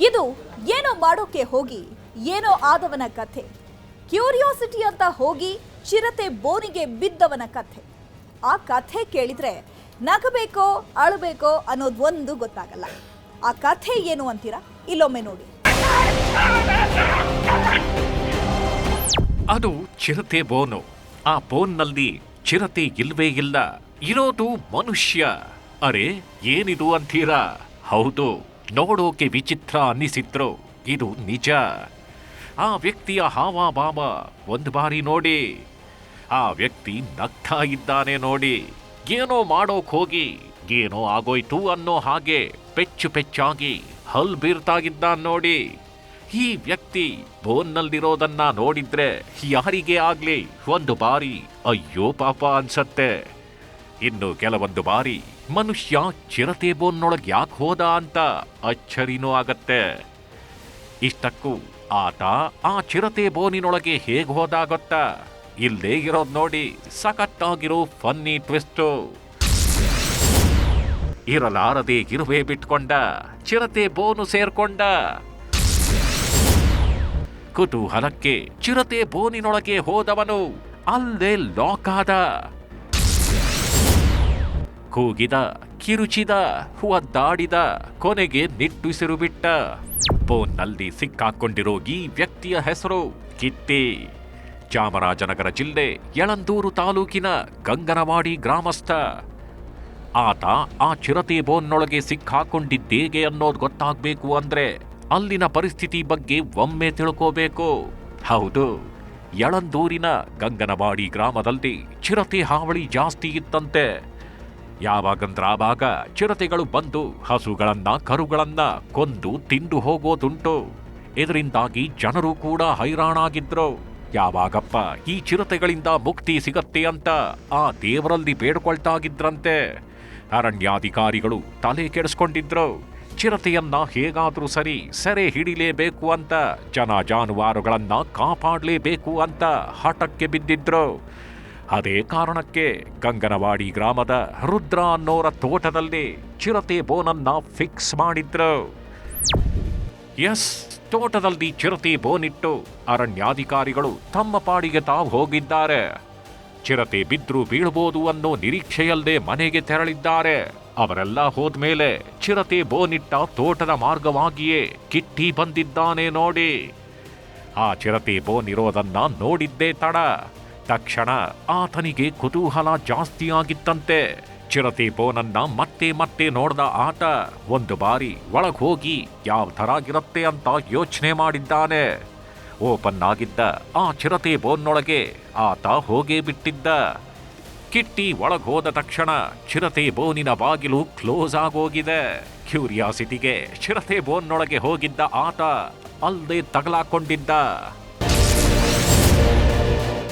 ಇದು ಏನೋ ಮಾಡೋಕೆ ಹೋಗಿ ಏನೋ ಆದವನ ಕಥೆ. ಕ್ಯೂರಿಯಾಸಿಟಿ ಅಂತ ಹೋಗಿ ಚಿರತೆ ಬೋನಿಗೆ ಬಿದ್ದವನ ಕಥೆ. ಆ ಕಥೆ ಕೇಳಿದ್ರೆ ನಗಬೇಕೋ ಅಳಬೇಕೋ ಅನ್ನೋದು ಒಂದು ಗೊತ್ತಾಗಲ್ಲ. ಆ ಕಥೆ ಏನು ಅಂತೀರಾ? ಇಲ್ಲೊಮ್ಮೆ ನೋಡಿ. ಅದು ಚಿರತೆ ಬೋನು. ಆ ಬೋನ್ನಲ್ಲಿ ಚಿರತೆ ಇಲ್ವೇ ಇಲ್ಲ, ಇರೋದು ಮನುಷ್ಯ. ಅರೆ, ಏನಿದು ಅಂತೀರಾ? ಹೌದು, ನೋಡೋಕೆ ವಿಚಿತ್ರ ಅನ್ನಿಸಿದ್ರು ಇದು ನಿಜ. ಆ ವ್ಯಕ್ತಿಯ ಹಾವಭಾವ ಒಂದು ಬಾರಿ ನೋಡಿ. ಆ ವ್ಯಕ್ತಿ ನಗ್ತಾ ಇದ್ದಾನೆ ನೋಡಿ. ಏನೋ ಮಾಡೋಕ್ ಹೋಗಿ ಏನೋ ಆಗೋಯ್ತು ಅನ್ನೋ ಹಾಗೆ ಪೆಚ್ಚು ಪೆಚ್ಚಾಗಿ ಹಲ್ ಬೀರ್ತಾಗಿದ್ದಾನ್ ನೋಡಿ. ಈ ವ್ಯಕ್ತಿ ಬೋನ್ನಲ್ಲಿರೋದನ್ನ ನೋಡಿದ್ರೆ ಯಾರಿಗೇ ಆಗ್ಲಿ ಒಂದು ಬಾರಿ ಅಯ್ಯೋ ಪಾಪ ಅನ್ಸತ್ತೆ. ಇನ್ನು ಕೆಲವೊಂದು ಬಾರಿ ಮನುಷ್ಯ ಚಿರತೆ ಬೋನ್ನೊಳಗೆ ಯಾಕೆ ಹೋದ ಅಂತ ಅಚ್ಚರಿನೂ ಆಗತ್ತೆ. ಇಷ್ಟಕ್ಕೂ ಆತ ಆ ಚಿರತೆ ಬೋನಿನೊಳಗೆ ಹೇಗೆ ಹೋದ ಗೊತ್ತಾ? ಇಲ್ಲೇ ಇರೋದ್ ನೋಡಿ, ಸಖತ್ತಾಗಿರೋ ಫನ್ನಿ ಟ್ವಿಸ್ಟು. ಇರಲಾರದೆ ಇರುವೆ ಬಿಟ್ಕೊಂಡ, ಚಿರತೆ ಬೋನು ಸೇರ್ಕೊಂಡ. ಕುತೂಹಲಕ್ಕೆ ಚಿರತೆ ಬೋನಿನೊಳಗೆ ಹೋದವನು ಅಲ್ಲೇ ಲಾಕ್ ಆದ. ಕೂಗಿದ, ಕಿರುಚಿದ, ಒದ್ದಾಡಿದ, ಕೊನೆಗೆ ನಿಟ್ಟುಸಿರು ಬಿಟ್ಟ. ಬೋನ್ನಲ್ಲಿ ಸಿಕ್ಕಾಕೊಂಡಿರೋ ಈ ವ್ಯಕ್ತಿಯ ಹೆಸರು ಕಿಟ್ಟಿ. ಚಾಮರಾಜನಗರ ಜಿಲ್ಲೆ ಯಳಂದೂರು ತಾಲೂಕಿನ ಗಂಗನವಾಡಿ ಗ್ರಾಮಸ್ಥ. ಆತ ಆ ಚಿರತೆ ಬೋನ್ನೊಳಗೆ ಸಿಕ್ಕಾಕೊಂಡಿದ್ದೇಗೆ ಅನ್ನೋದು ಗೊತ್ತಾಗಬೇಕು ಅಂದ್ರೆ ಅಲ್ಲಿನ ಪರಿಸ್ಥಿತಿ ಬಗ್ಗೆ ಒಮ್ಮೆ ತಿಳ್ಕೋಬೇಕು. ಹೌದು, ಯಳಂದೂರಿನ ಗಂಗನವಾಡಿ ಗ್ರಾಮದಲ್ಲಿ ಚಿರತೆ ಹಾವಳಿ ಜಾಸ್ತಿ ಇತ್ತಂತೆ. ಯಾವಾಗಂದ್ರ ಆವಾಗ ಚಿರತೆಗಳು ಬಂದು ಹಸುಗಳನ್ನ ಕರುಗಳನ್ನ ಕೊಂದು ತಿಂದು ಹೋಗೋದುಂಟು. ಇದರಿಂದಾಗಿ ಜನರು ಕೂಡ ಹೈರಾಣಾಗಿದ್ರು. ಯಾವಾಗಪ್ಪ ಈ ಚಿರತೆಗಳಿಂದ ಮುಕ್ತಿ ಸಿಗತ್ತೆ ಅಂತ ಆ ದೇವರಲ್ಲಿ ಬೇಡ್ಕೊಳ್ತಾಗಿದ್ರಂತೆ. ಅರಣ್ಯಾಧಿಕಾರಿಗಳು ತಲೆ ಕೆಡಿಸ್ಕೊಂಡಿದ್ರು. ಚಿರತೆಯನ್ನ ಹೇಗಾದ್ರೂ ಸರಿ ಸೆರೆ ಹಿಡಿಲೇಬೇಕು ಅಂತ, ಜನ ಜಾನುವಾರುಗಳನ್ನ ಕಾಪಾಡಲೇಬೇಕು ಅಂತ ಹಠಕ್ಕೆ ಬಿದ್ದಿದ್ರು. ಅದೇ ಕಾರಣಕ್ಕೆ ಗಂಗನವಾಡಿ ಗ್ರಾಮದ ರುದ್ರ ಅನ್ನೋರ ತೋಟದಲ್ಲಿ ಚಿರತೆ ಬೋನನ್ನ ಫಿಕ್ಸ್ ಮಾಡಿದ್ರು. ಎಸ್, ತೋಟದಲ್ಲಿ ಚಿರತೆ ಬೋನಿಟ್ಟು ಅರಣ್ಯಾಧಿಕಾರಿಗಳು ತಮ್ಮ ಪಾಡಿಗೆ ತಾವು ಹೋಗಿದ್ದಾರೆ. ಚಿರತೆ ಬಿದ್ರೂ ಬೀಳ್ಬೋದು ಅನ್ನೋ ನಿರೀಕ್ಷೆಯಲ್ಲೇ ಮನೆಗೆ ತೆರಳಿದ್ದಾರೆ. ಅವರೆಲ್ಲ ಹೋದ್ಮೇಲೆ ಚಿರತೆ ಬೋನಿಟ್ಟ ತೋಟದ ಮಾರ್ಗವಾಗಿಯೇ ಕಿಟ್ಟಿ ಬಂದಿದ್ದಾನೆ ನೋಡಿ. ಆ ಚಿರತೆ ಬೋನ್ ಇರೋದನ್ನ ನೋಡಿದ್ದೇ ತಡ. ತಕ್ಷಣ ಆತನಿಗೆ ಕುತೂಹಲ ಜಾಸ್ತಿ ಆಗಿತ್ತಂತೆ. ಚಿರತೆ ಬೋನನ್ನ ಮತ್ತೆ ಮತ್ತೆ ನೋಡ್ದ ಆತ ಒಂದು ಬಾರಿ ಒಳಗ್ ಹೋಗಿ ಯಾವ ಥರಾಗಿರತ್ತೆ ಅಂತ ಯೋಚನೆ ಮಾಡಿದ್ದಾನೆ. ಓಪನ್ ಆಗಿದ್ದ ಆ ಚಿರತೆ ಬೋನ್ನೊಳಗೆ ಆತ ಹೋಗೇ ಬಿಟ್ಟಿದ್ದ. ಕಿಟ್ಟಿ ಒಳಗ್ ಹೋದ ತಕ್ಷಣ ಚಿರತೆ ಬೋನಿನ ಬಾಗಿಲು ಕ್ಲೋಸ್ ಆಗೋಗಿದೆ. ಕ್ಯೂರಿಯಾಸಿಟಿಗೆ ಚಿರತೆ ಬೋನ್ನೊಳಗೆ ಹೋಗಿದ್ದ ಆತ ಅಲ್ಲೇ ತಗಲಾಕೊಂಡಿದ್ದ.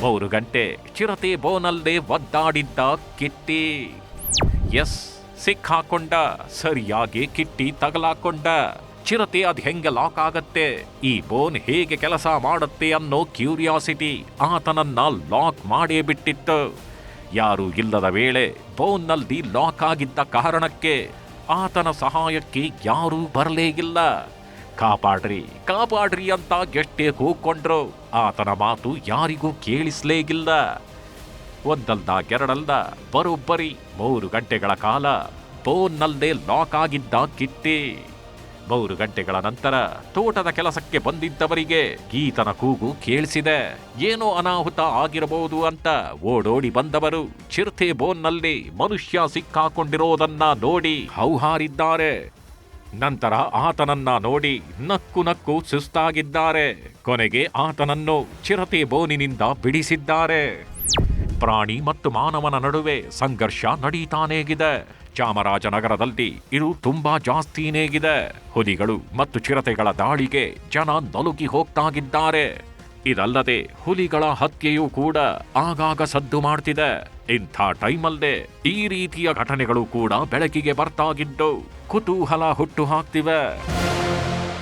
3 ಗಂಟೆ ಚಿರತೆ ಬೋನಲ್ಲೇ ಒದ್ದಾಡಿದ್ದ ಕಿಟ್ಟಿ. ಎಸ್, ಸಿಕ್ಕಾಕೊಂಡ. ಸರಿಯಾಗಿ ಕಿಟ್ಟಿ ತಗಲಾಕೊಂಡ. ಚಿರತೆ ಅದ್ ಹೆಂಗೆ ಲಾಕ್ ಆಗತ್ತೆ, ಈ ಬೋನ್ ಹೇಗೆ ಕೆಲಸ ಮಾಡುತ್ತೆ ಅನ್ನೋ ಕ್ಯೂರಿಯಾಸಿಟಿ ಆತನನ್ನ ಲಾಕ್ ಮಾಡೇ ಬಿಟ್ಟಿತ್ತು. ಯಾರೂ ಇಲ್ಲದ ವೇಳೆ ಬೋನ್ನಲ್ಲಿ ಲಾಕ್ ಆಗಿದ್ದ ಕಾರಣಕ್ಕೆ ಆತನ ಸಹಾಯಕ್ಕೆ ಯಾರೂ ಬರಲೇ ಇಲ್ಲ. ಕಾಪಾಡ್ರಿ ಕಾಪಾಡ್ರಿ ಅಂತ ಎಷ್ಟೇ ಕೂಗ್ಕೊಂಡ್ರು ಆತನ ಮಾತು ಯಾರಿಗೂ ಕೇಳಿಸ್ಲೇ ಇಲ್ಲ. ಒಂದಲ್ದ ಎರಡಲ್ದ ಬರೋಬ್ಬರಿ 3 ಗಂಟೆಗಳ ಕಾಲ ಬೋನ್ನಲ್ಲೇ ಲಾಕ್ ಆಗಿದ್ದ ಕಿಟ್ಟಿ. 3 ಗಂಟೆಗಳ ನಂತರ ತೋಟದ ಕೆಲಸಕ್ಕೆ ಬಂದಿದ್ದವರಿಗೆ ಈತನ ಕೂಗು ಕೇಳಿಸಿದೆ. ಏನೋ ಅನಾಹುತ ಆಗಿರಬಹುದು ಅಂತ ಓಡೋಡಿ ಬಂದವರು ಚಿರತೆ ಬೋನ್ನಲ್ಲಿ ಮನುಷ್ಯ ಸಿಕ್ಕಾಕೊಂಡಿರೋದನ್ನ ನೋಡಿ ಹೌಹಾರಿದ್ದಾರೆ. ನಂತರ ಆತನನ್ನ ನೋಡಿ ನಕ್ಕು ನಕ್ಕು ಸುಸ್ತಾಗಿದ್ದಾರೆ. ಕೊನೆಗೆ ಆತನನ್ನು ಚಿರತೆ ಬೋನಿನಿಂದ ಬಿಡಿಸಿದ್ದಾರೆ. ಪ್ರಾಣಿ ಮತ್ತು ಮಾನವನ ನಡುವೆ ಸಂಘರ್ಷ ನಡೀತಾನೇಗಿದೆ. ಚಾಮರಾಜನಗರದಲ್ಲಿ ಇದು ತುಂಬಾ ಜಾಸ್ತಿನೇಗಿದೆ. ಹುಲಿಗಳು ಮತ್ತು ಚಿರತೆಗಳ ದಾಳಿಗೆ ಜನ ನಲುಗಿ ಹೋಗ್ತಾಗಿದ್ದಾರೆ. ಇದಲ್ಲದೆ ಹುಲಿಗಳ ಹತ್ಯೆಯೂ ಕೂಡ ಆಗಾಗ ಸದ್ದು ಮಾಡ್ತಿದೆ. ಇಂಥ ಟೈಮಲ್ಲೇ ಈ ರೀತಿಯ ಘಟನೆಗಳು ಕೂಡ ಬೆಳಕಿಗೆ ಬರ್ತಾಗಿದ್ದು ಕುತೂಹಲ ಹುಟ್ಟು ಹಾಕ್ತಿವೆ.